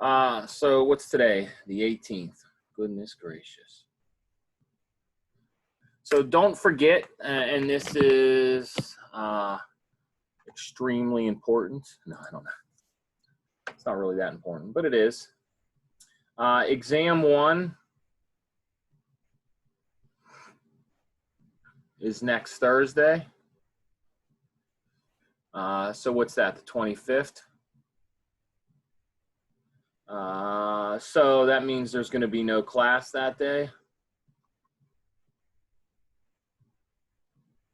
So what's today? The 18th. Goodness gracious. So don't forget, and this is extremely important. No, I don't know. It's not really that important, but it is. Exam 1 is next Thursday. So what's that, the 25th? So that means there's going to be no class that day.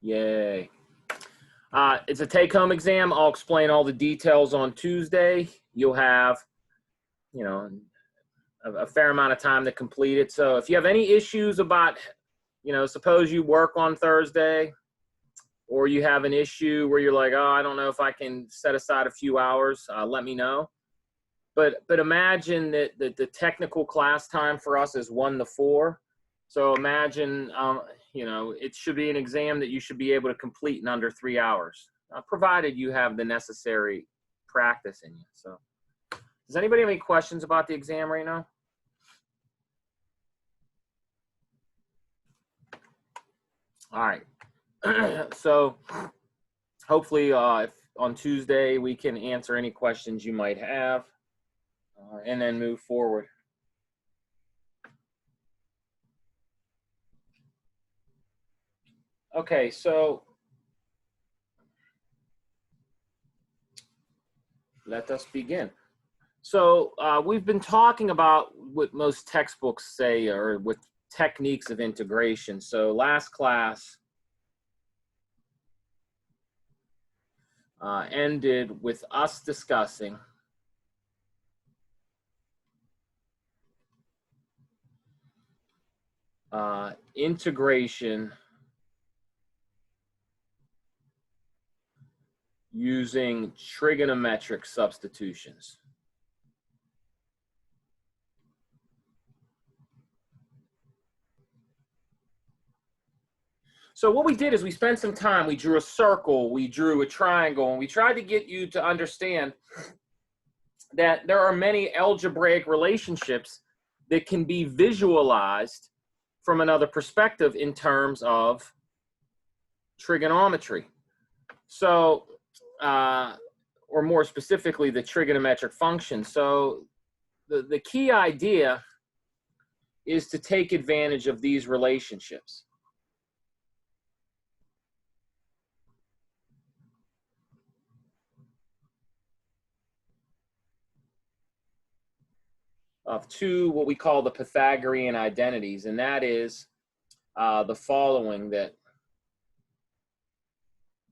Yay. It's a take-home exam. I'll explain all the details on Tuesday. You'll have, you know, a fair amount of time to complete it. So if you have any issues about, you know, suppose you work on Thursday or you have an issue where you're like, oh, I don't know if I can set aside a few hours, let me know. But imagine that the technical class time for us is 1 to 4. So imagine, you know, it should be an exam that you should be able to complete in under 3 hours, provided you have the necessary practice in you. So does anybody have any questions about the exam right now? All right. So hopefully if on Tuesday we can answer any questions you might have and then move forward. Okay, so let us begin. So we've been talking about what most textbooks say, or with techniques of integration. So last class ended with us discussing integration using trigonometric substitutions. So what we did is we spent some time, we drew a circle, we drew a triangle, and we tried to get you to understand that there are many algebraic relationships that can be visualized from another perspective in terms of trigonometry. So, or more specifically, the trigonometric function. So the key idea is to take advantage of these relationships. Of two, what we call the Pythagorean identities, and that is the following, that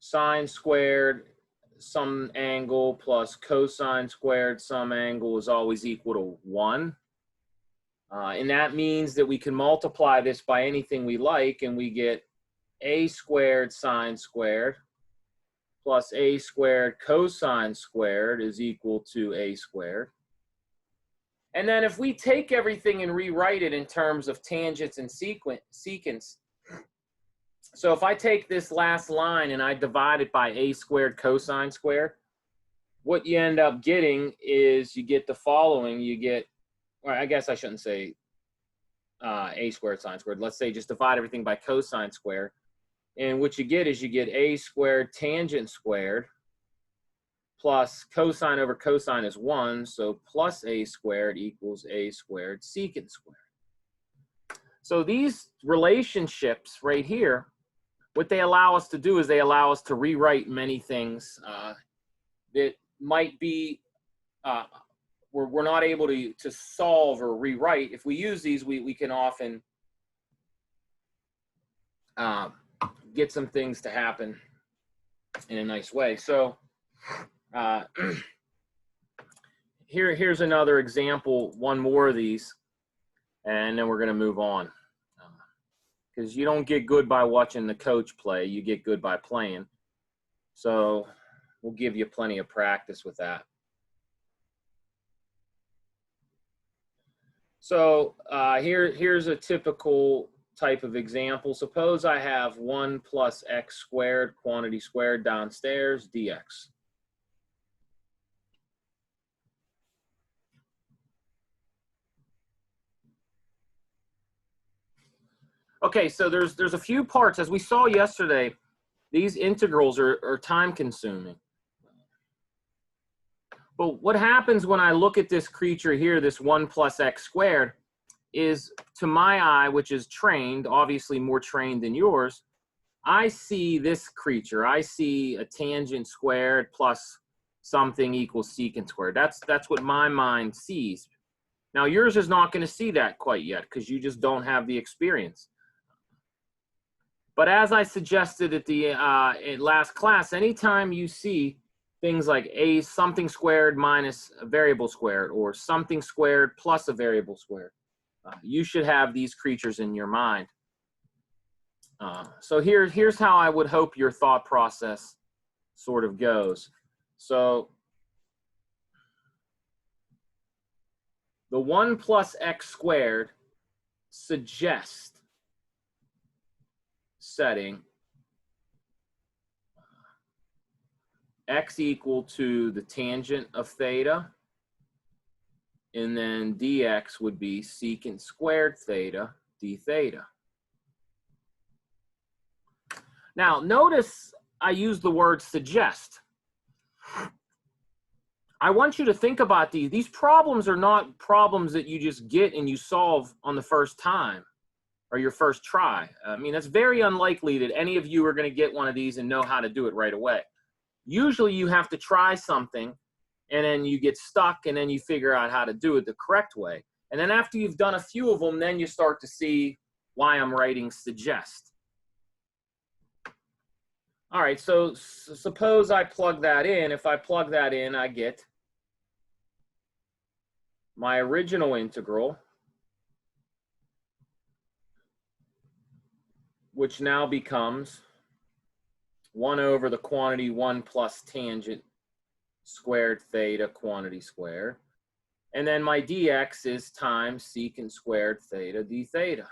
sine squared some angle plus cosine squared some angle is always equal to 1. And that means that we can multiply this by anything we like, and we get a squared sine squared plus a squared cosine squared is equal to a squared. And then if we take everything and rewrite it in terms of tangents and secants, so if I take this last line and I divide it by a squared cosine squared, what you end up getting is you get the following. You get, or I guess I shouldn't say a squared sine squared. Let's say just divide everything by cosine squared. And what you get is you get a squared tangent squared plus cosine over cosine is 1, so plus a squared equals a squared secant squared. So these relationships right here, what they allow us to do is they allow us to rewrite many things that might be, we're not able to solve or rewrite. If we use these, we can often get some things to happen in a nice way. So here's another example, one more of these, and then we're going to move on. Because you don't get good by watching the coach play, you get good by playing. So we'll give you plenty of practice with that. So here's a typical type of example. Suppose I have 1 plus x squared, quantity squared downstairs, dx. Okay, so there's a few parts. As we saw yesterday, these integrals are time consuming. But what happens when I look at this creature here, this 1 plus x squared, is to my eye, which is trained, obviously more trained than yours, I see this creature. I see a tangent squared plus something equals secant squared. That's what my mind sees. Now yours is not going to see that quite yet because you just don't have the experience. But as I suggested at the last class, anytime you see things like a something squared minus a variable squared or something squared plus a variable squared, you should have these creatures in your mind. So here's how I would hope your thought process sort of goes. So the 1 plus x squared suggests setting x equal to the tangent of theta, and then dx would be secant squared theta d theta. Now notice I use the word suggest. I want you to think about these. These problems are not problems that you just get and you solve on the first time or your first try. I mean, it's very unlikely that any of you are going to get one of these and know how to do it right away. Usually you have to try something and then you get stuck and then you figure out how to do it the correct way. And then after you've done a few of them, then you start to see why I'm writing suggest. All right, so suppose I plug that in. If I plug that in, I get my original integral, which now becomes 1 over the quantity 1 plus tangent squared theta quantity squared. And then my dx is times secant squared theta d theta.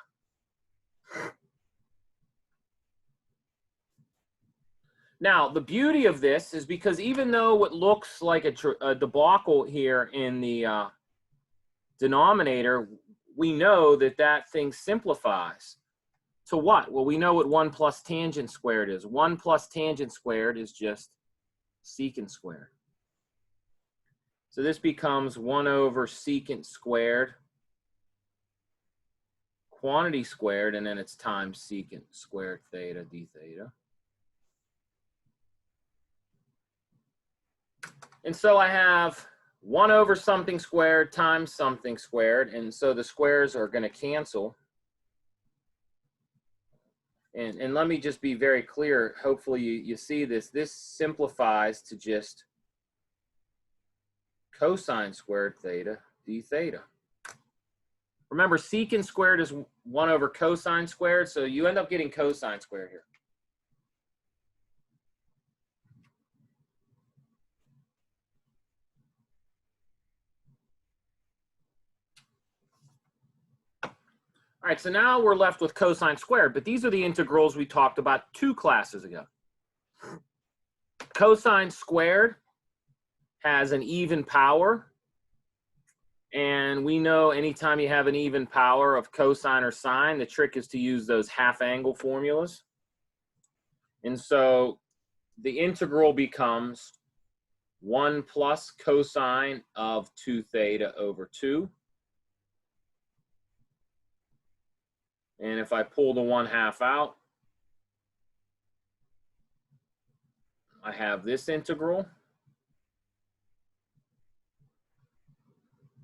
Now, the beauty of this is because even though it looks like a debacle here in the denominator, we know that that thing simplifies. To what? Well, we know what 1 plus tangent squared is. 1 plus tangent squared is just secant squared. So this becomes 1 over secant squared quantity squared, and then it's times secant squared theta d theta. And so I have 1 over something squared times something squared, and so the squares are going to cancel. And let me just be very clear. Hopefully you see this. This simplifies to just cosine squared theta d theta. Remember, secant squared is 1 over cosine squared, so you end up getting cosine squared here. All right, so now we're left with cosine squared, but these are the integrals we talked about 2 classes ago. Cosine squared has an even power, and we know anytime you have an even power of cosine or sine, the trick is to use those half angle formulas. And so the integral becomes 1 plus cosine of 2 theta over 2. And if I pull the 1/2 out, I have this integral,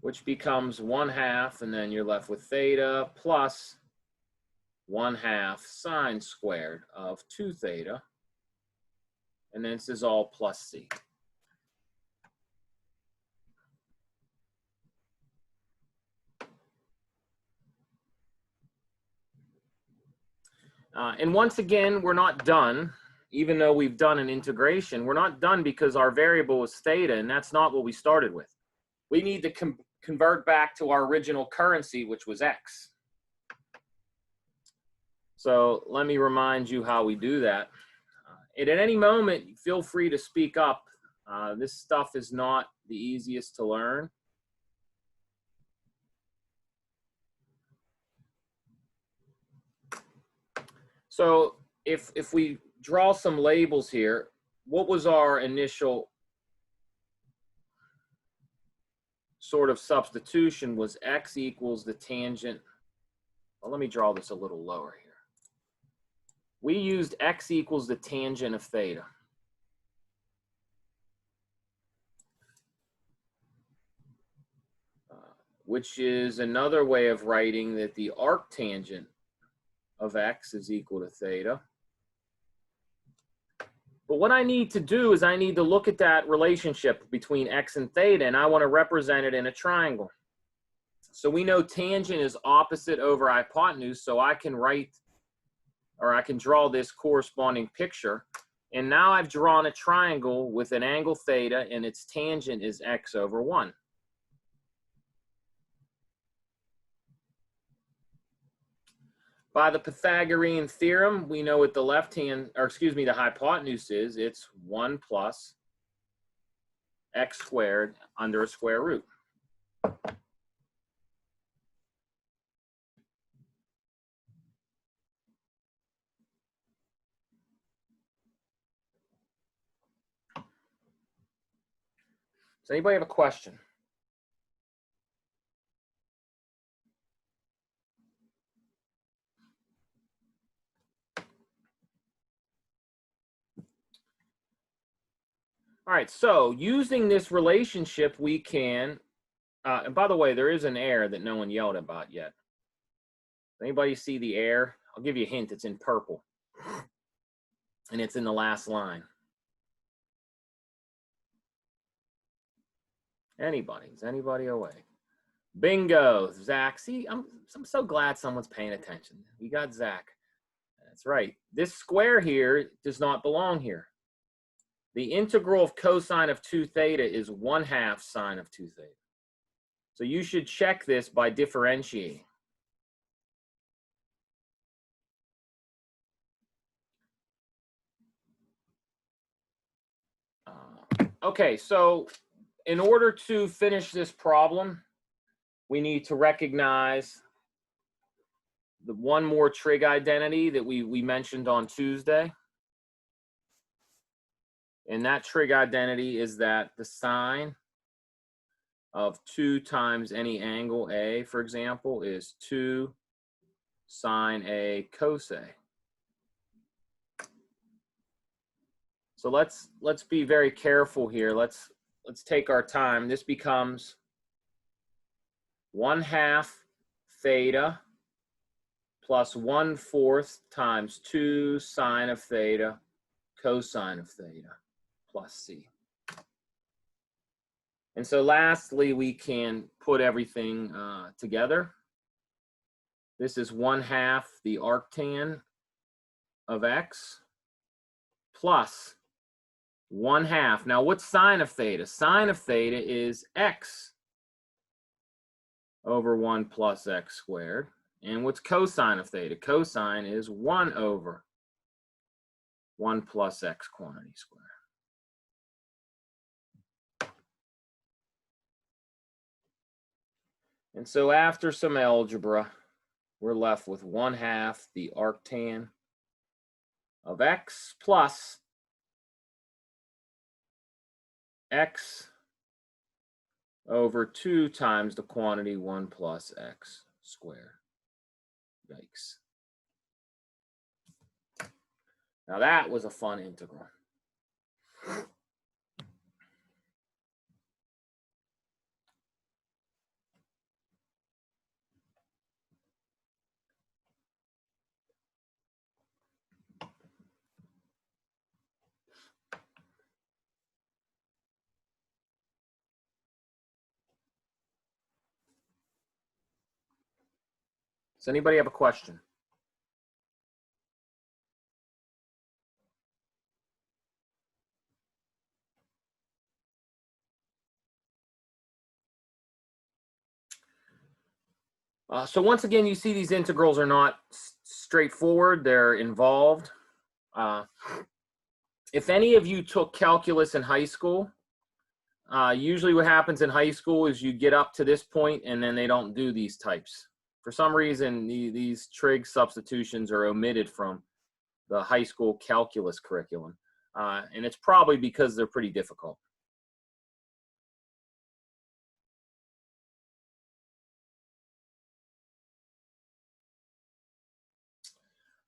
which becomes 1/2, and then you're left with theta plus 1/2 sine squared of 2 theta. And then this is all plus c. And once again, we're not done. Even though we've done an integration, we're not done because our variable is theta, and that's not what we started with. We need to convert back to our original currency, which was x. So let me remind you how we do that. And at any moment, feel free to speak up. This stuff is not the easiest to learn. So if we draw some labels here, what was our initial sort of substitution? Was x equals the tangent. Well, let me draw this a little lower here. We used x equals the tangent of theta. Which is another way of writing that the arctangent of x is equal to theta. But what I need to do is I need to look at that relationship between x and theta, and I want to represent it in a triangle. So we know tangent is opposite over hypotenuse, so I can write, or I can draw this corresponding picture. And now I've drawn a triangle with an angle theta, and its tangent is x over 1. By the Pythagorean theorem, we know what the left hand, or excuse me, the hypotenuse is. It's 1 plus x squared under a square root. Does anybody have a question? All right, so using this relationship, we can, and by the way, there is an error that no one yelled about yet. Anybody see the error? I'll give you a hint, it's in purple. And it's in the last line. Anybody? Is anybody awake? Bingo, Zach. See, I'm so glad someone's paying attention. We got Zach. That's right. This square here does not belong here. The integral of cosine of 2 theta is 1/2 sine of 2 theta. So you should check this by differentiating. Okay, so in order to finish this problem, we need to recognize the one more trig identity that we mentioned on Tuesday. And that trig identity is that the sine of 2 times any angle A, for example, is 2 sine A cos A. So let's be very careful here. Let's take our time. This becomes 1/2 theta plus 1/4 times 2 sine of theta cosine of theta plus c. And so lastly, we can put everything together. This is 1/2 the arctan of x plus 1/2. Now what's sine of theta? Sine of theta is x over 1 plus x squared. And what's cosine of theta? Cosine is 1 over 1 plus x quantity squared. And so after some algebra, we're left with 1/2 the arctan of x plus x over 2 times the quantity 1 plus x squared. Yikes. Now that was a fun integral. Does anybody have a question? So once again, you see these integrals are not straightforward. They're involved. If any of you took calculus in high school, usually what happens in high school is you get up to this point and then they don't do these types. For some reason, these trig substitutions are omitted from the high school calculus curriculum. And it's probably because they're pretty difficult.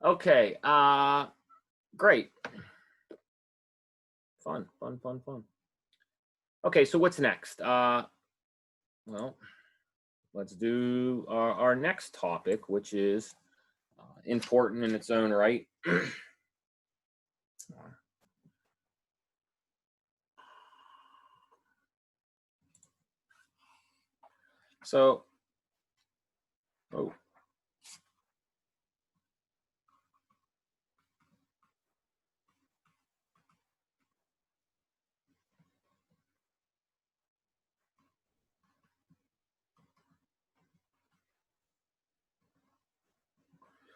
Okay, great. Fun. Okay, so what's next? Well, let's do our next topic, which is important in its own right. So,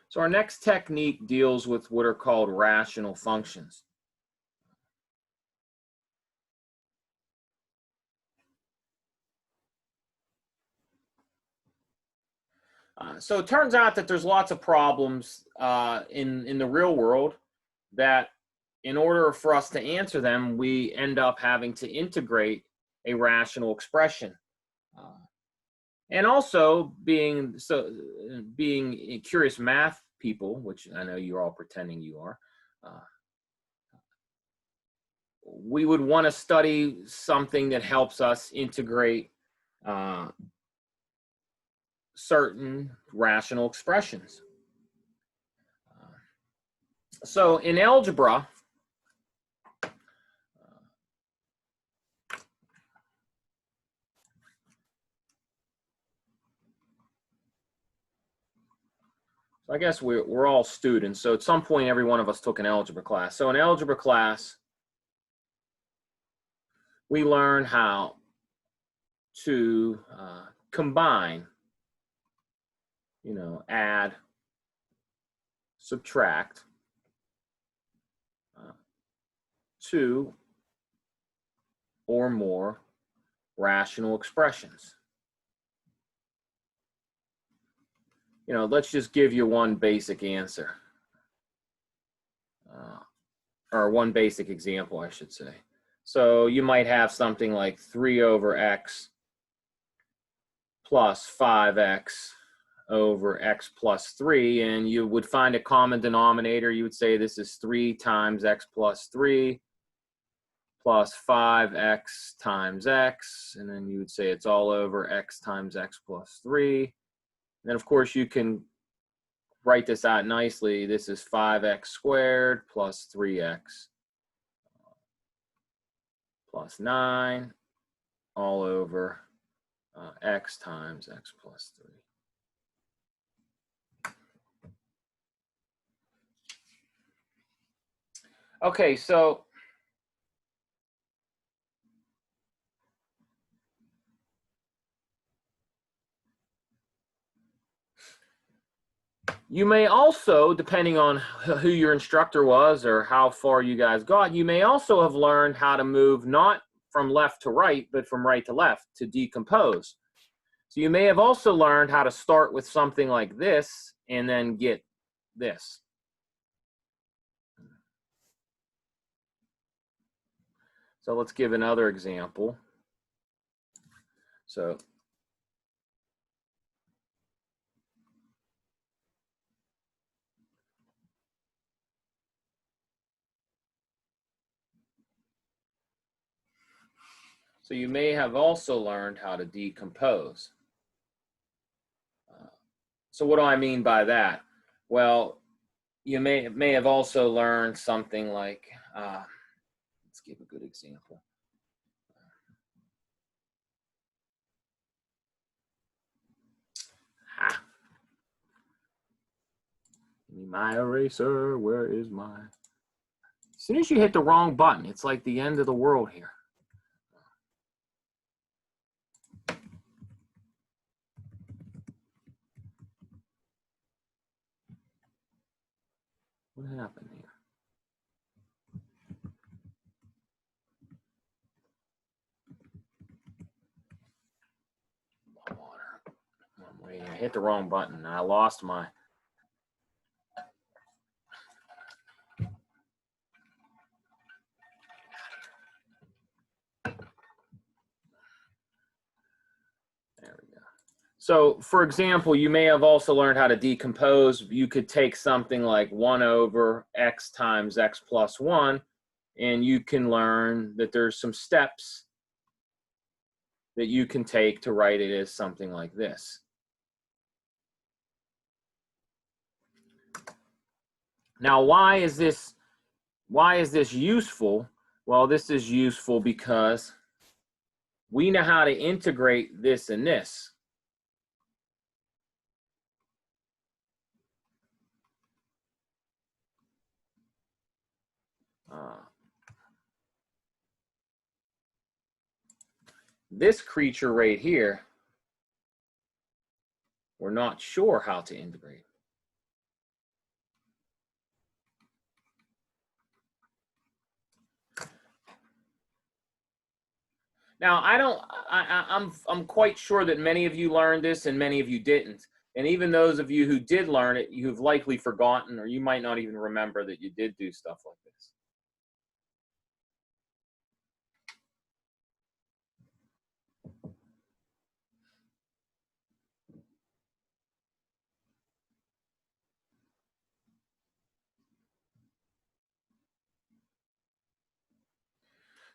so our next technique deals with what are called rational functions. So it turns out that there's lots of problems in the real world that in order for us to answer them, we end up having to integrate a rational expression. And also being curious math people, which I know you're all pretending you are, we would want to study something that helps us integrate certain rational expressions. So in algebra, I guess we're all students, so at some point every one of us took an algebra class. So in algebra class, we learn how to combine, add, subtract, two or more rational expressions. Let's just give you one basic answer, or one basic example, I should say. So you might have something like 3 over x plus 5x over x plus 3, and you would find a common denominator. You would say this is 3 times x plus 3 plus 5x times x, and then you would say it's all over x times x plus 3. And then, of course, you can write this out nicely. This is 5x squared plus 3x plus 9 all over x times x plus 3. Okay, so you may also, depending on who your instructor was or how far you guys got, you may also have learned how to move not from left to right, but from right to left to decompose. So you may have also learned how to start with something like this and then get this. So let's give another example. So you may have also learned how to decompose. So what do I mean by that? Well, you may have also learned something like, let's give a good example. Give me my eraser. Where is my? As soon as you hit the wrong button, it's like the end of the world here. What happened here? Water. I'm waiting. I hit the wrong button. I lost my. So for example, you may have also learned how to decompose. You could take something like 1 over x times x plus 1, and you can learn that there's some steps that you can take to write it as something like this. Now, why is this useful? Well, this is useful because we know how to integrate this and this. This creature right here, we're not sure how to integrate. Now, I'm quite sure that many of you learned this and many of you didn't. And even those of you who did learn it, you've likely forgotten, or you might not even remember that you did do stuff like this.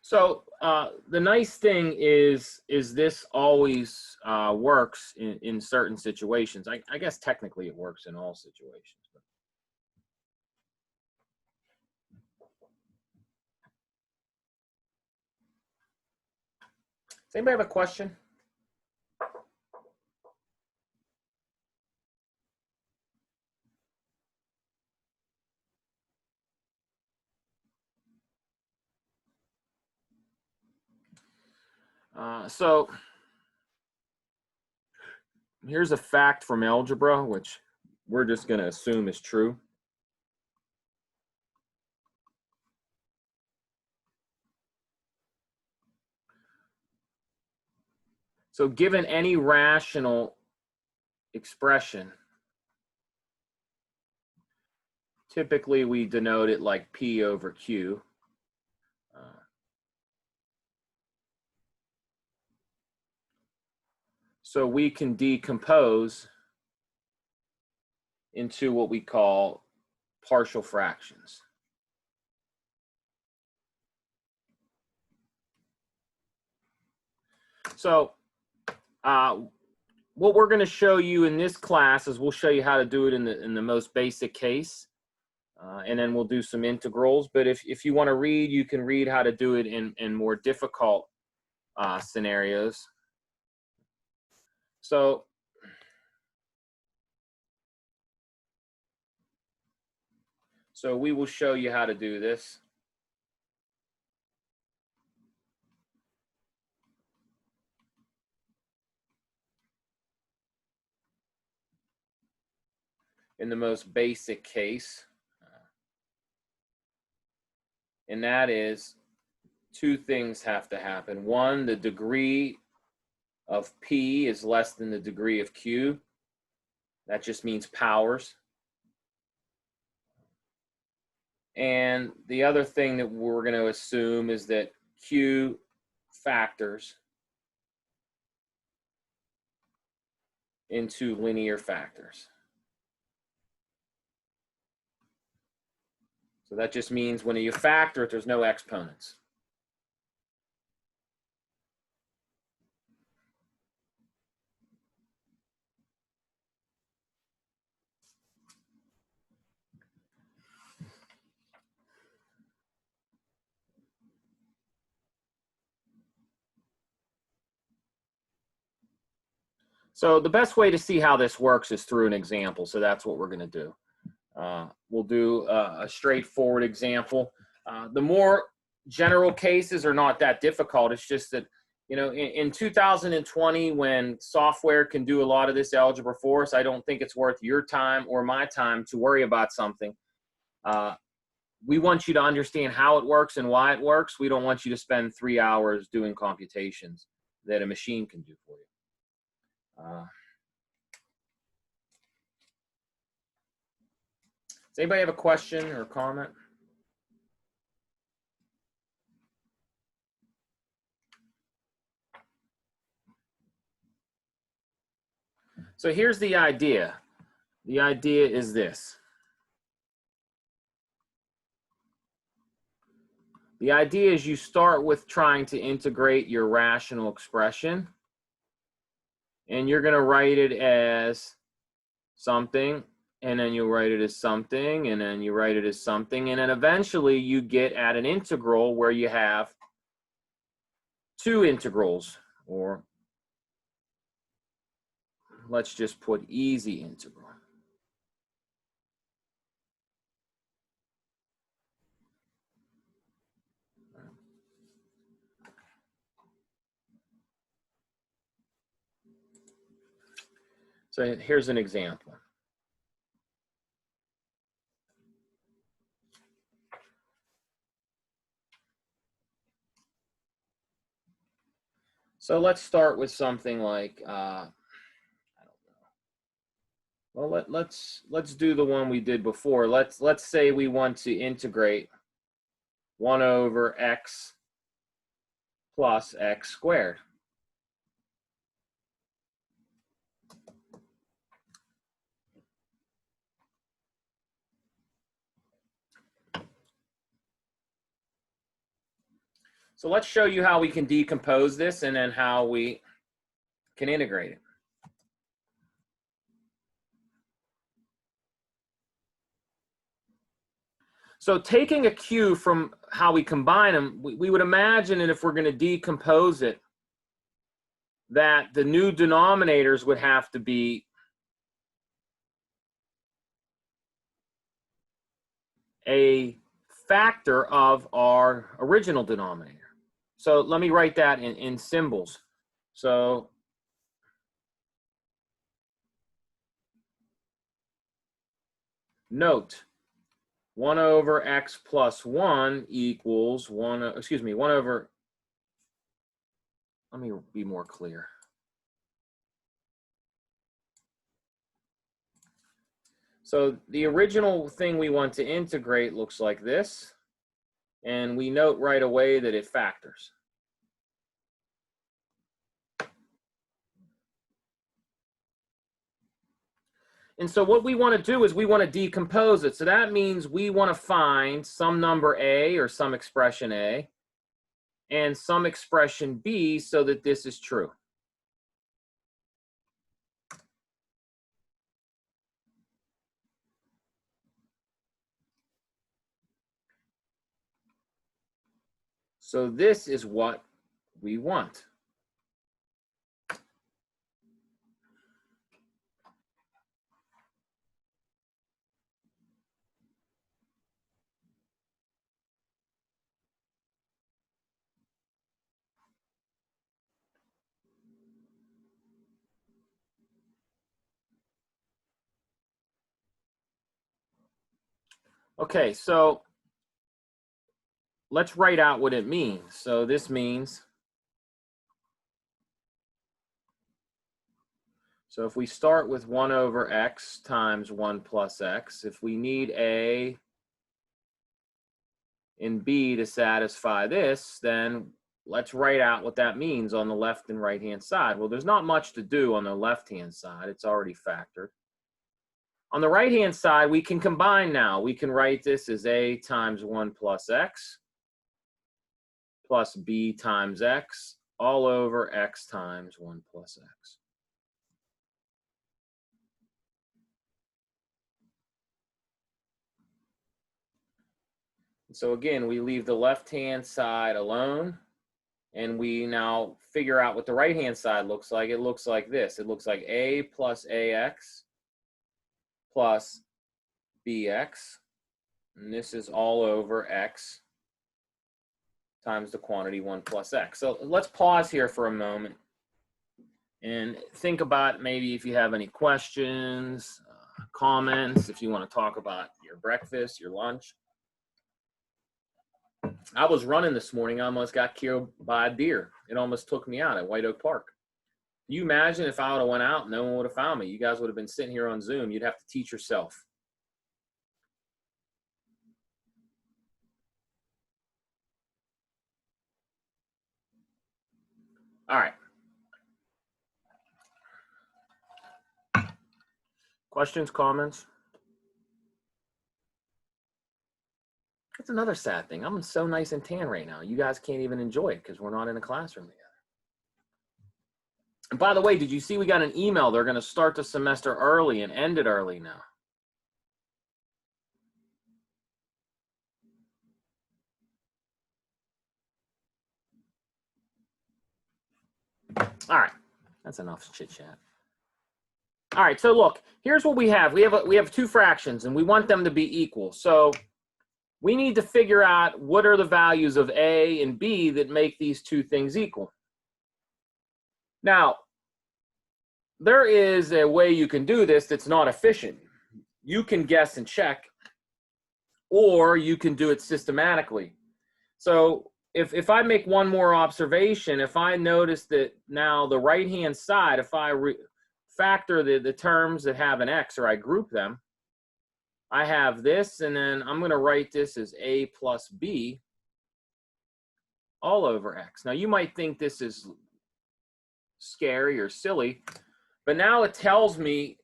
So the nice thing is this always works in certain situations. I guess technically it works in all situations. Does anybody have a question? So here's a fact from algebra, which we're just going to assume is true. So given any rational expression, typically we denote it like P over Q. So we can decompose into what we call partial fractions. So what we're going to show you in this class is we'll show you how to do it in the most basic case, and then we'll do some integrals. But if you want to read, you can read how to do it in more difficult scenarios. So we will show you how to do this. In the most basic case, and that is two things have to happen. One, the degree of P is less than the degree of Q. That just means powers. And the other thing that we're going to assume is that Q factors into linear factors. So that just means when you factor it, there's no exponents. So the best way to see how this works is through an example. So that's what we're going to do. We'll do a straightforward example. The more general cases are not that difficult. It's just that, you know, in 2020, when software can do a lot of this algebra for us, I don't think it's worth your time or my time to worry about something. We want you to understand how it works and why it works. We don't want you to spend 3 hours doing computations that a machine can do for you. Does anybody have a question or comment? So here's the idea. The idea is this. The idea is you start with trying to integrate your rational expression, and you're going to write it as something, and then you'll write it as something, and then you write it as something, and then eventually you get at an integral where you have two integrals, or let's just put easy integral. So here's an example. So let's start with something like, I don't know. Well, let's do the one we did before. Let's say we want to integrate 1 over x plus x squared. So let's show you how we can decompose this and then how we can integrate it. So taking a cue from how we combine them, we would imagine that if we're going to decompose it, that the new denominators would have to be a factor of our original denominator. So let me write that in symbols. So note, 1 over x plus 1 equals 1 over, let me be more clear. So the original thing we want to integrate looks like this, and we note right away that it factors. And so what we want to do is we want to decompose it. So that means we want to find some number a or some expression a and some expression b so that this is true. So this is what we want. Okay, so let's write out what it means. So this means, so if we start with 1 over x times 1 plus x, if we need a and b to satisfy this, then let's write out what that means on the left and right hand side. Well, there's not much to do on the left hand side. It's already factored. On the right hand side, we can combine now. We can write this as a times 1 plus x plus b times x all over x times 1 plus x. So again, we leave the left-hand side alone, and we now figure out what the right-hand side looks like. It looks like this. It looks like a plus ax plus bx, and this is all over x times the quantity 1 plus x. So let's pause here for a moment and think about maybe if you have any questions, comments, if you want to talk about your breakfast, your lunch. I was running this morning. I almost got killed by a deer. It almost took me out at White Oak Park. Can you imagine if I would have went out and no one would have found me? You guys would have been sitting here on Zoom. You'd have to teach yourself. All right. Questions, comments? That's another sad thing. I'm so nice and tan right now. You guys can't even enjoy it because we're not in a classroom together. And by the way, did you see we got an email? They're going to start the semester early and end it early now. All right, that's enough chit chat. All right, so look, here's what we have. We have two fractions, and we want them to be equal. So we need to figure out what are the values of A and B that make these two things equal. Now, there is a way you can do this that's not efficient. You can guess and check, or you can do it systematically. So if I make one more observation, if I notice that now the right-hand side, if I factor the terms that have an X, or I group them, I have this, and then I'm going to write this as A plus B all over X. Now, you might think this is scary or silly, but now it tells me,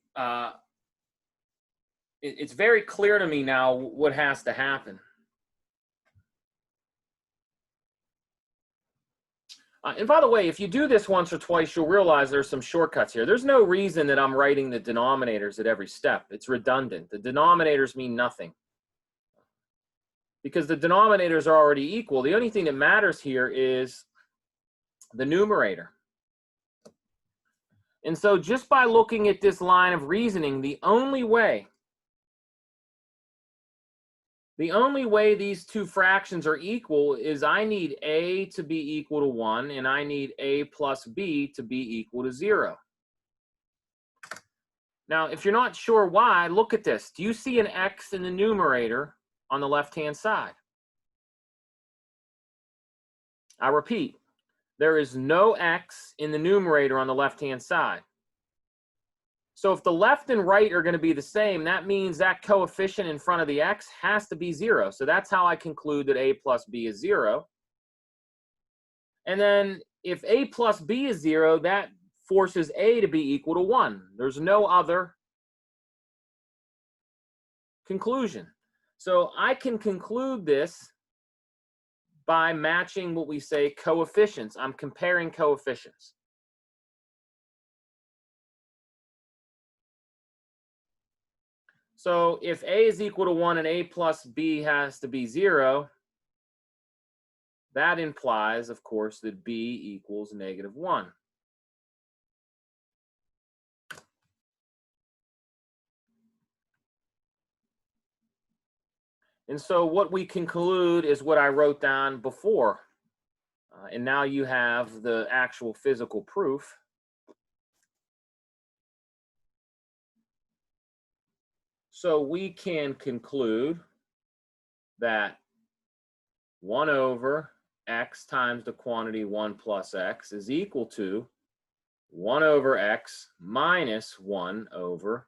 it's very clear to me now what has to happen. And by the way, if you do this once or twice, you'll realize there's some shortcuts here. There's no reason that I'm writing the denominators at every step. It's redundant. The denominators mean nothing because the denominators are already equal. The only thing that matters here is the numerator. And so just by looking at this line of reasoning, the only way these two fractions are equal is I need A to be equal to 1, and I need A plus B to be equal to 0. Now, if you're not sure why, look at this. Do you see an X in the numerator on the left-hand side? I repeat, there is no X in the numerator on the left-hand side. So if the left and right are going to be the same, that means that coefficient in front of the X has to be 0. So that's how I conclude that A plus B is 0. And then if A plus B is 0, that forces A to be equal to 1. There's no other conclusion. So I can conclude this by matching what we say coefficients. I'm comparing coefficients. So if A is equal to 1 and A plus B has to be 0, that implies, of course, that B equals -1. And so what we conclude is what I wrote down before. And now you have the actual physical proof. So we can conclude that 1 over X times the quantity 1 plus X is equal to 1 over X minus 1 over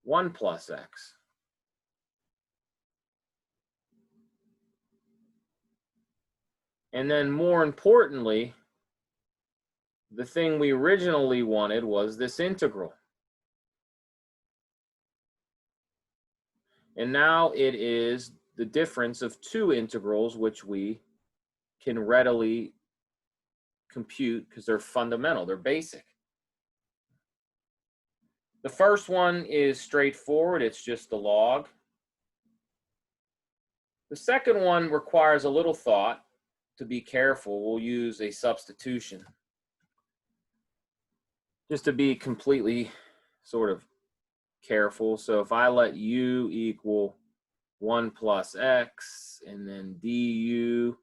1 plus X. And then more importantly, the thing we originally wanted was this integral. And now it is the difference of two integrals, which we can readily compute because they're fundamental, they're basic. The first one is straightforward, it's just the log. The second one requires a little thought. To be careful, we'll use a substitution. Just to be completely sort of careful. So if I let u equal 1 plus x, and then du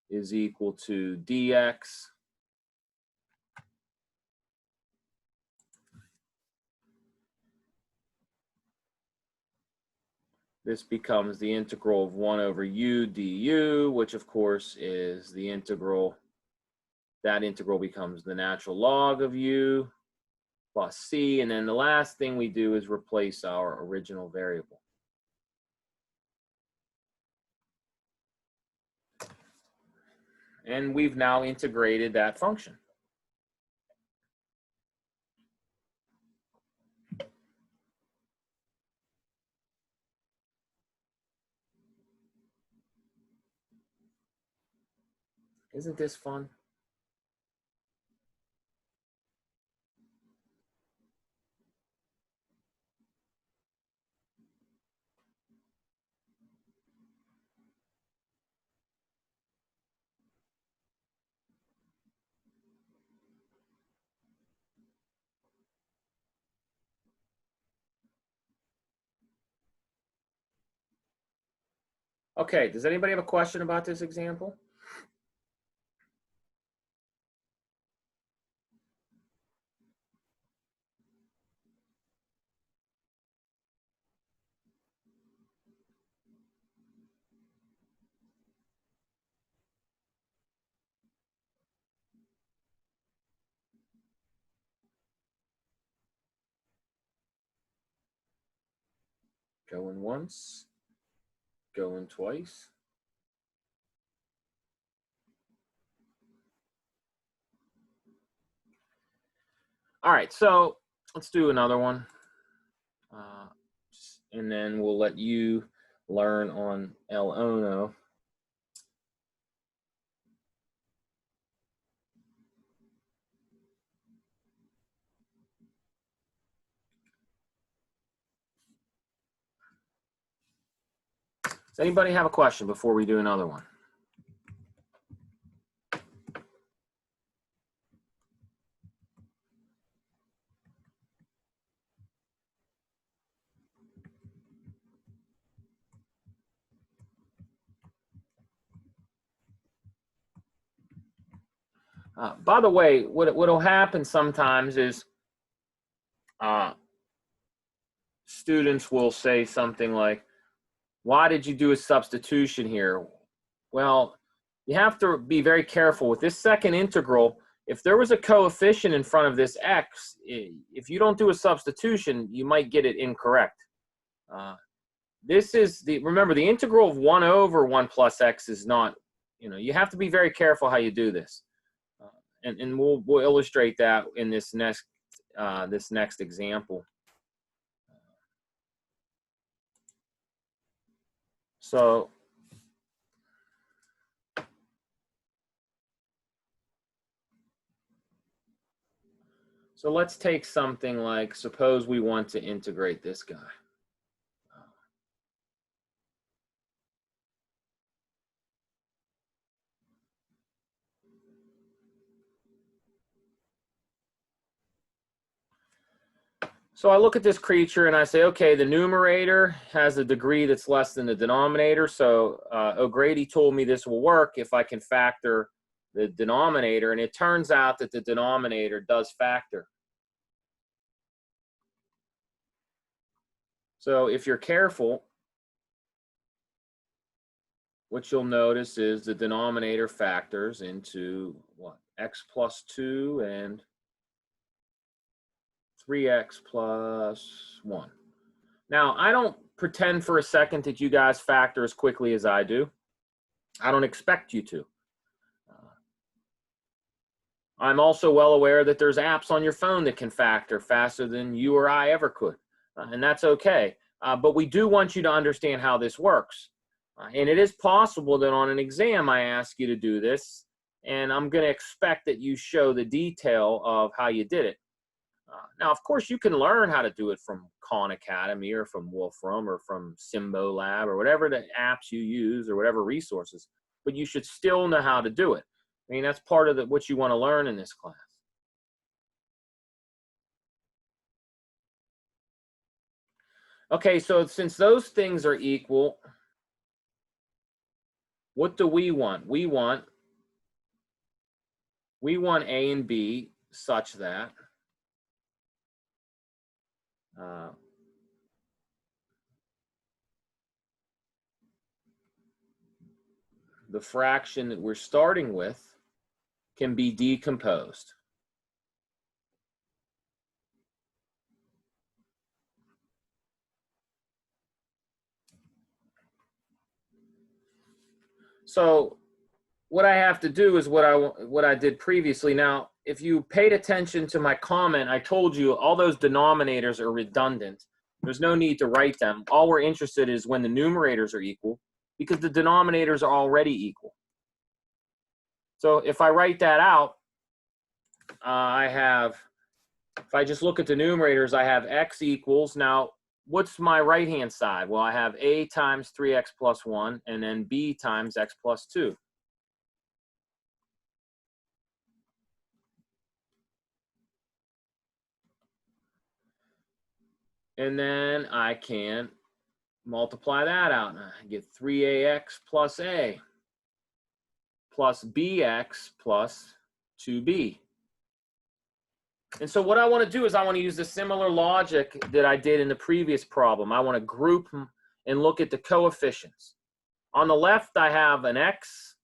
is equal to dx, this becomes the integral of 1 over u du, which of course is the integral. That integral becomes the natural log of u plus c. And then the last thing we do is replace our original variable. And we've now integrated that function. Isn't this fun? Okay, does anybody have a question about this example? Going once, going twice. All right, so let's do another one. And then we'll let you learn on El Ono. Does anybody have a question before we do another one? By the way, what'll happen sometimes is students will say something like, why did you do a substitution here? Well, you have to be very careful with this second integral. If there was a coefficient in front of this x, if you don't do a substitution, you might get it incorrect. This is remember, the integral of 1 over 1 plus x is not, you have to be very careful how you do this. And we'll illustrate that in this next example. So let's take something like, suppose we want to integrate this guy. So I look at this creature and I say, okay, the numerator has a degree that's less than the denominator. So O'Grady told me this will work if I can factor the denominator. And it turns out that the denominator does factor. So if you're careful, what you'll notice is the denominator factors into what? X plus 2 and 3x plus 1. Now, I don't pretend for a second that you guys factor as quickly as I do. I don't expect you to. I'm also well aware that there's apps on your phone that can factor faster than you or I ever could, and that's okay. But we do want you to understand how this works. And it is possible that on an exam I ask you to do this, and I'm going to expect that you show the detail of how you did it. Now, of course, you can learn how to do it from Khan Academy or from Wolfram or from Simbo Lab or whatever the apps you use or whatever resources, but you should still know how to do it. I mean, that's part of what you want to learn in this class. Okay, so since those things are equal, what do we want? We want A and B such that the fraction that we're starting with can be decomposed. So what I have to do is what I did previously. Now, if you paid attention to my comment, I told you all those denominators are redundant. There's no need to write them. All we're interested in is when the numerators are equal, because the denominators are already equal. So if I write that out, I have, if I just look at the numerators, I have x equals, now what's my right-hand side? Well, I have a times 3x plus 1, and then b times x plus 2. And then I can multiply that out, and I get 3ax plus a plus bx plus 2b. And so what I want to do is I want to use the similar logic that I did in the previous problem. I want to group and look at the coefficients. On the left, I have an x,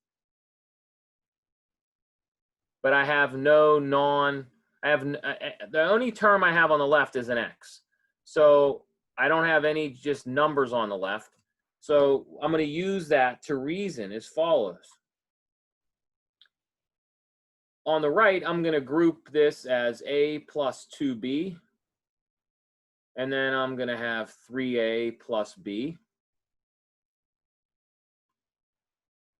but I have the only term I have on the left is an x. So I don't have any just numbers on the left. So I'm going to use that to reason as follows. On the right, I'm going to group this as a plus 2b. And then I'm going to have 3a plus b.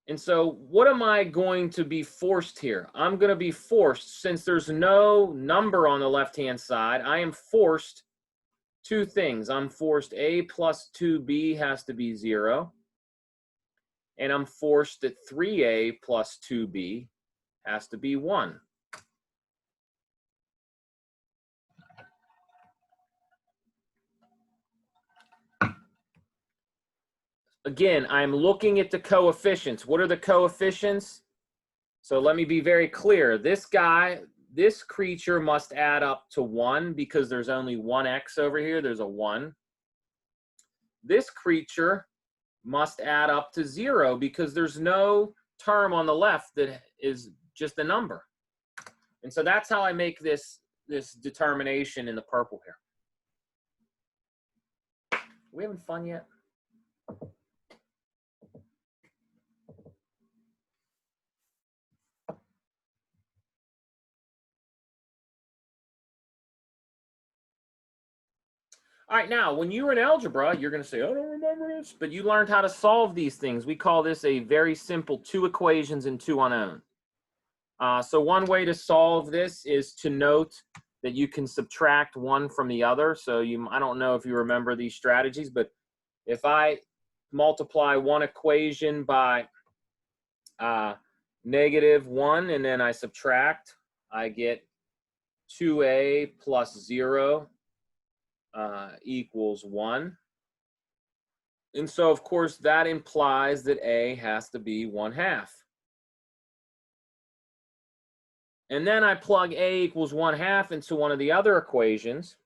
And so what am I going to be forced here? I'm going to be forced, since there's no number on the left-hand side, I am forced two things. I'm forced a plus 2b has to be 0. And I'm forced that 3a plus 2b has to be 1. Again, I'm looking at the coefficients. What are the coefficients? So let me be very clear. This creature must add up to 1 because there's only one x over here. There's a 1. This creature must add up to 0 because there's no term on the left that is just a number. And so that's how I make this determination in the purple here. Are we having fun yet? All right, now, when you were in algebra, you're going to say, I don't remember this, but you learned how to solve these things. We call this a very simple 2 equations and 2 unknown. So one way to solve this is to note that you can subtract one from the other. So I don't know if you remember these strategies, but if I multiply one equation by -1 and then I subtract, I get 2a plus 0 equals 1. And so, of course, that implies that a has to be 1/2. And then I plug a equals 1/2 into one of the other equations.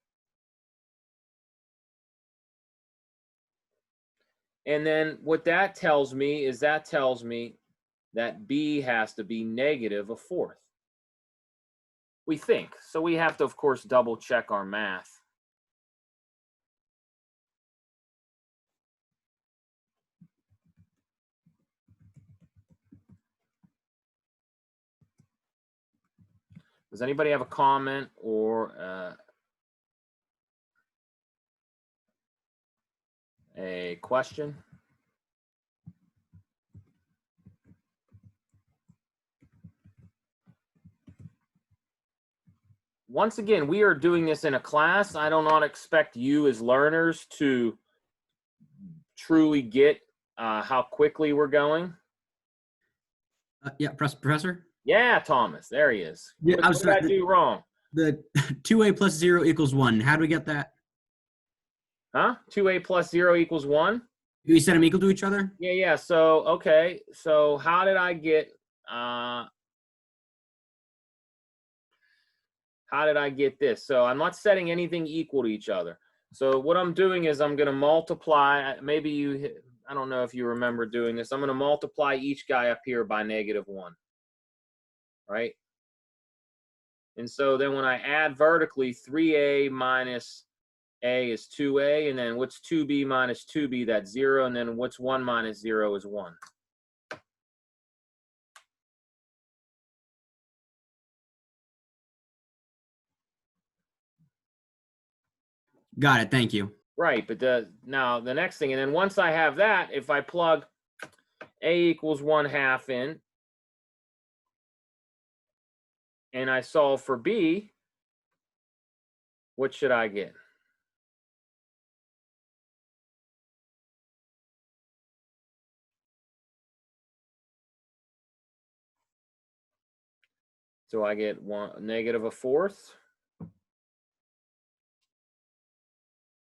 And then what that tells me is that b has to be -1/4. We think. So we have to, of course, double check our math. Does anybody have a comment or a question? Once again, we are doing this in a class. I do not expect you as learners to truly get how quickly we're going. Yeah, Professor? Yeah, Thomas, there he is. Yeah, what did I do wrong? The 2a plus 0 equals 1. How do we get that? Huh? 2a plus 0 equals 1? Do we set them equal to each other? Yeah. So, okay. So how did I get this? So I'm not setting anything equal to each other. So what I'm doing is I'm going to multiply. Maybe I don't know if you remember doing this. I'm going to multiply each guy up here by -1. Right? And so then when I add vertically, 3a minus a is 2a, and then what's 2b minus 2b? That's 0, and then what's 1 minus 0 is 1. Got it. Thank you. Right, but now the next thing, and then once I have that, if I plug a equals 1/2 in, and I solve for b, what should I get? So I get -1/4.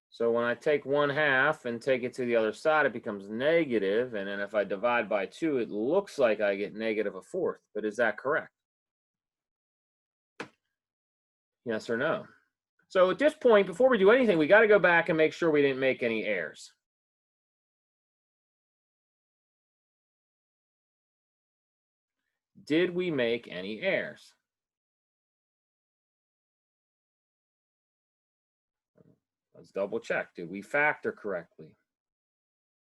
So when I take 1/2 and take it to the other side, it becomes negative. And then if I divide by 2, it looks like I get -1/4. But is that correct? Yes or no? So at this point, before we do anything, we got to go back and make sure we didn't make any errors. Did we make any errors? Let's double check. Did we factor correctly?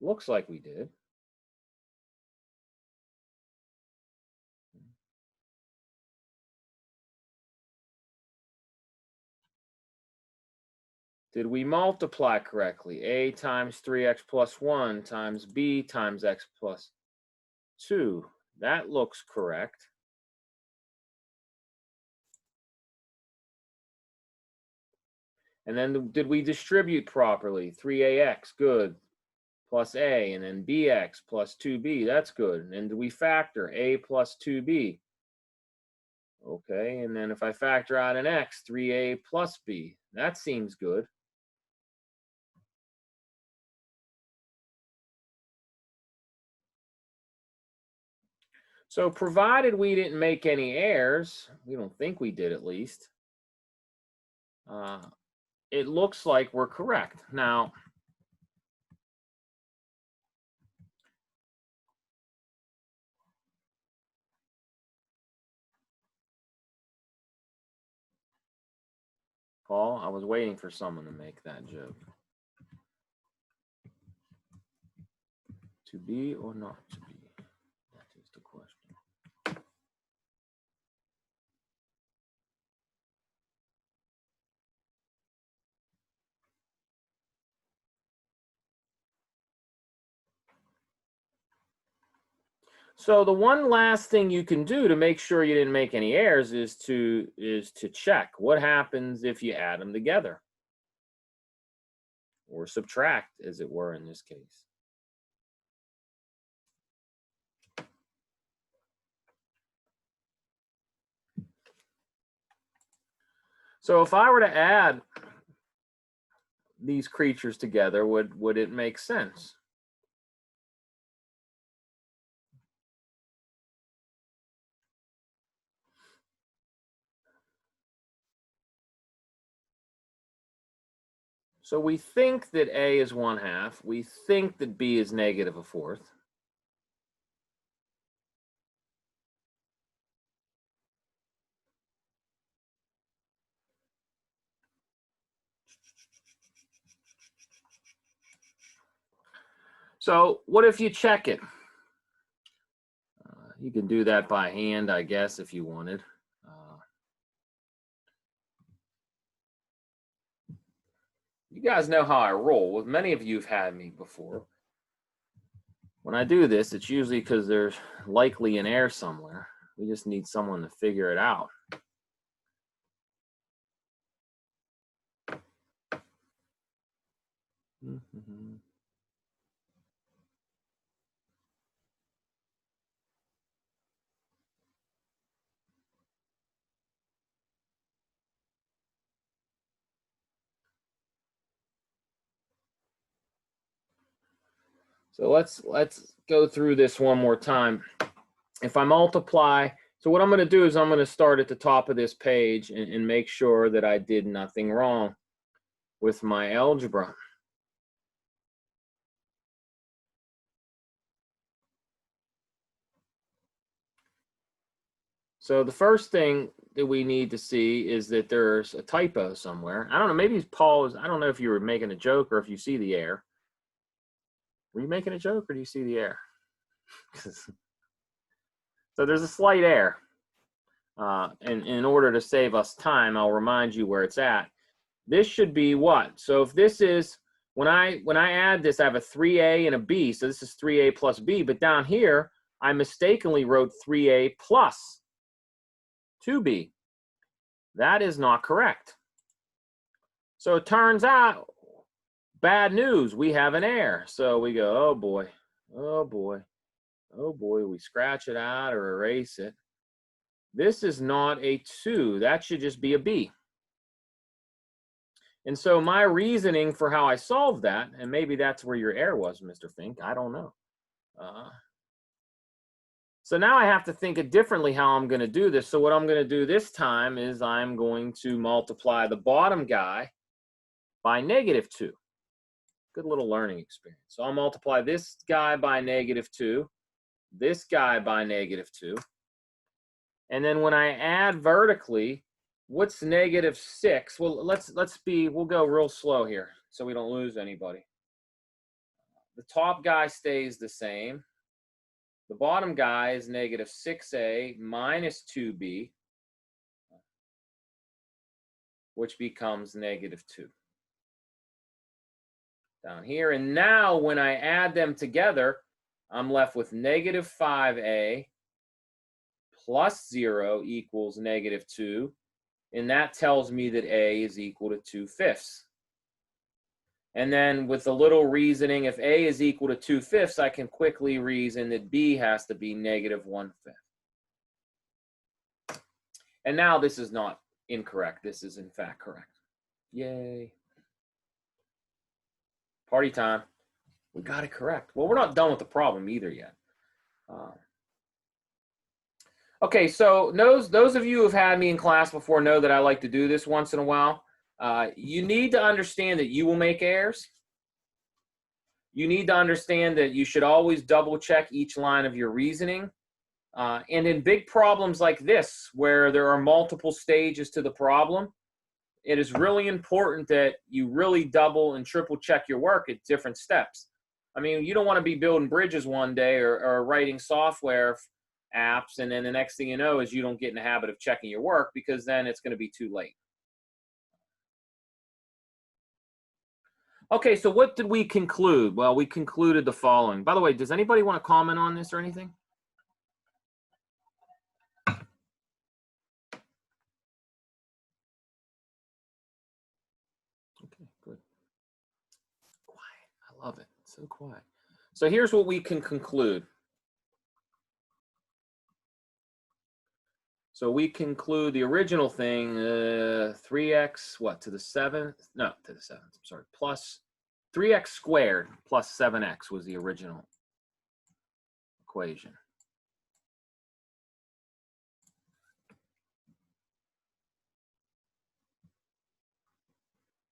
Looks like we did. Did we multiply correctly? A times 3x plus 1 times b times x plus 2. That looks correct. And then did we distribute properly? 3ax, good, plus a, and then bx plus 2b, that's good. And do we factor a plus 2b? Okay, and then if I factor out an x, 3a plus b, that seems good. So provided we didn't make any errors, we don't think we did at least, it looks like we're correct. Now, Paul, I was waiting for someone to make that joke. To be or not to be? That is the question. So the one last thing you can do to make sure you didn't make any errors is to check what happens if you add them together, or subtract, as it were, in this case. So if I were to add these creatures together, would it make sense? So we think that a is 1/2. We think that b is -1/4. So what if you check it? You can do that by hand, I guess, if you wanted. You guys know how I roll. With many of you have had me before. When I do this, it's usually because there's likely an error somewhere. We just need someone to figure it out. So let's go through this one more time. If I multiply, so what I'm going to do is I'm going to start at the top of this page and make sure that I did nothing wrong with my algebra. So the first thing that we need to see is that there's a typo somewhere. I don't know, maybe Paul is, I don't know if you were making a joke or if you see the error. Were you making a joke or do you see the error? So there's a slight error. And in order to save us time, I'll remind you where it's at. This should be what? So if this is, when I add this, I have a 3a and a b. So this is 3a plus b. But down here, I mistakenly wrote 3a plus 2b. That is not correct. So it turns out, bad news, we have an error. So we go, oh boy, oh boy, oh boy, we scratch it out or erase it. This is not a 2, that should just be a B. And so my reasoning for how I solved that, and maybe that's where your error was, Mr. Fink, I don't know. So now I have to think it differently how I'm going to do this. So what I'm going to do this time is I'm going to multiply the bottom guy by -2. Good little learning experience. So I'll multiply this guy by -2, this guy by -2. And then when I add vertically, what's -6? Well, we'll go real slow here so we don't lose anybody. The top guy stays the same. The bottom guy is -6a minus 2b, which becomes -2 down here. And now when I add them together, I'm left with -5a plus 0 equals -2. And that tells me that a is equal to 2/5. And then with a little reasoning, if a is equal to 2/5, I can quickly reason that b has to be -1/5. And now this is not incorrect. This is in fact correct. Yay. Party time. We got it correct. Well, we're not done with the problem either yet. Okay, so those of you who have had me in class before know that I like to do this once in a while. You need to understand that you will make errors. You need to understand that you should always double check each line of your reasoning. And in big problems like this, where there are multiple stages to the problem, it is really important that you really double and triple check your work at different steps. I mean, you don't want to be building bridges one day or writing software apps, and then the next thing you know is you don't get in the habit of checking your work, because then it's going to be too late. Okay, so what did we conclude? Well, we concluded the following. By the way, does anybody want to comment on this or anything? Okay, good. Quiet. I love it. It's so quiet. So here's what we can conclude. So we conclude the original thing, 3x, what, to the 7th? No, to the 7th, I'm sorry, plus 3x squared plus 7x was the original equation.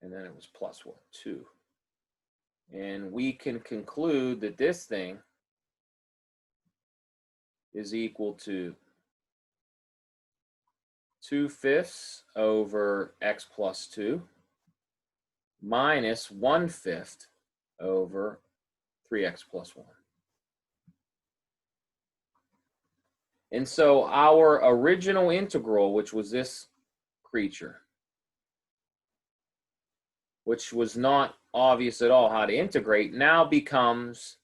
And then it was plus what, 2. And we can conclude that this thing is equal to 2/5 over x plus 2 minus 1/5 over 3x plus 1. And so our original integral, which was this creature, which was not obvious at all how to integrate, now becomes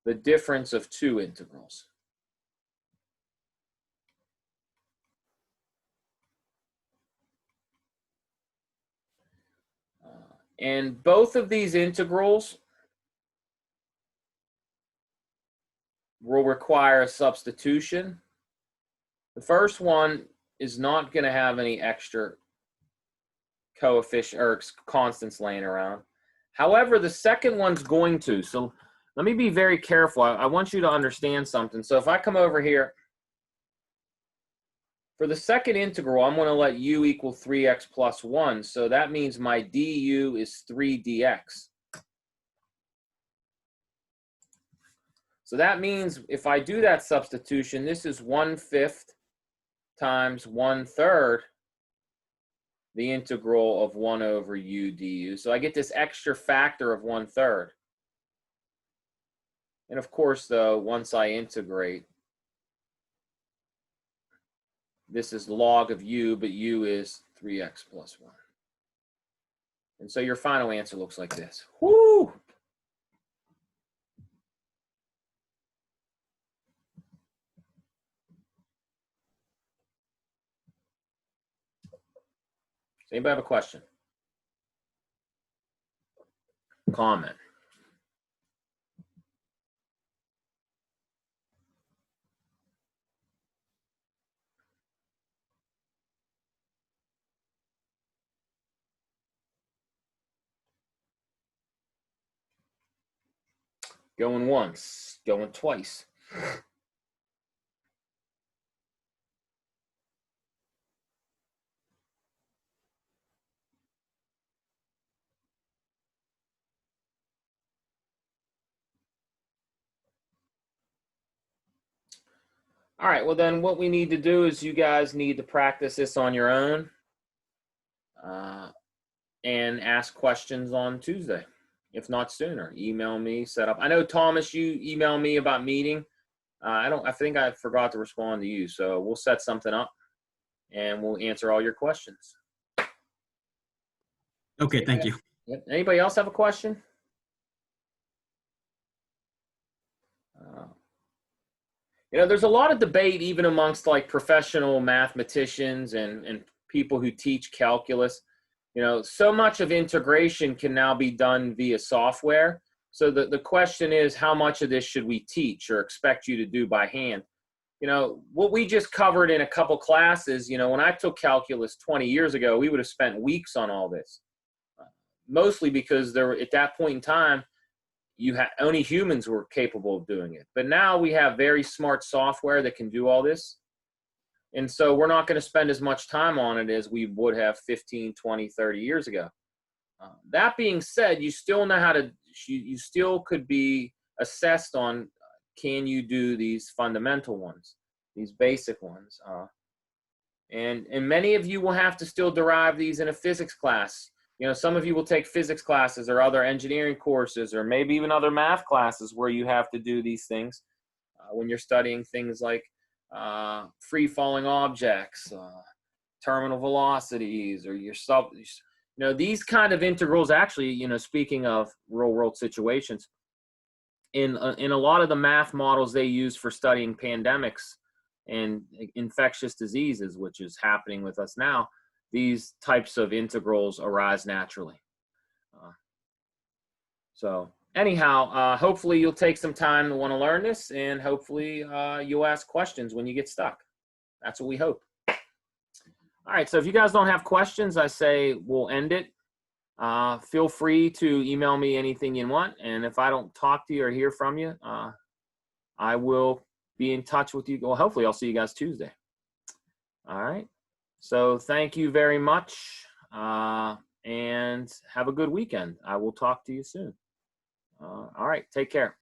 the difference of two integrals. And both of these integrals will require a substitution. The first one is not going to have any extra coefficient or constants laying around. However, the second one's going to. So let me be very careful. I want you to understand something. So if I come over here, for the second integral, I'm going to let u equal 3x plus 1. So that means my du is 3 dx. So that means if I do that substitution, this is 1/5 times 1/3 the integral of 1 over u du. So I get this extra factor of 1/3. And of course, though, once I integrate, this is log of u, but u is 3x plus 1. And so your final answer looks like this. Woo! Anybody have a question? Comment? Going once, going twice. All right, well then what we need to do is you guys need to practice this on your own and ask questions on Tuesday, if not sooner. Email me, set up. I know, Thomas, you emailed me about meeting. I think I forgot to respond to you, so we'll set something up and we'll answer all your questions. Okay, thank you. Anybody else have a question? You know, there's a lot of debate even amongst like professional mathematicians and people who teach calculus. You know, so much of integration can now be done via software. So the question is, how much of this should we teach or expect you to do by hand? You know, what we just covered in a couple classes, you know, when I took calculus 20 years ago, we would have spent weeks on all this. Mostly because there were, at that point in time, only humans were capable of doing it. But now we have very smart software that can do all this. And so we're not going to spend as much time on it as we would have 15, 20, 30 years ago. That being said, you still know how to, you still could be assessed on, can you do these fundamental ones, these basic ones? And many of you will have to still derive these in a physics class. You know, some of you will take physics classes or other engineering courses or maybe even other math classes where you have to do these things when you're studying things like free-falling objects, terminal velocities, or you know, these kind of integrals actually, you know, speaking of real-world situations, in a lot of the math models they use for studying pandemics and infectious diseases, which is happening with us now, these types of integrals arise naturally. So anyhow, hopefully you'll take some time to want to learn this, and hopefully you'll ask questions when you get stuck. That's what we hope. All right, so if you guys don't have questions, I say we'll end it. Feel free to email me anything you want, and if I don't talk to you or hear from you, I will be in touch with you. Well, hopefully I'll see you guys Tuesday. All right. So thank you very much, and have a good weekend. I will talk to you soon. All right, take care.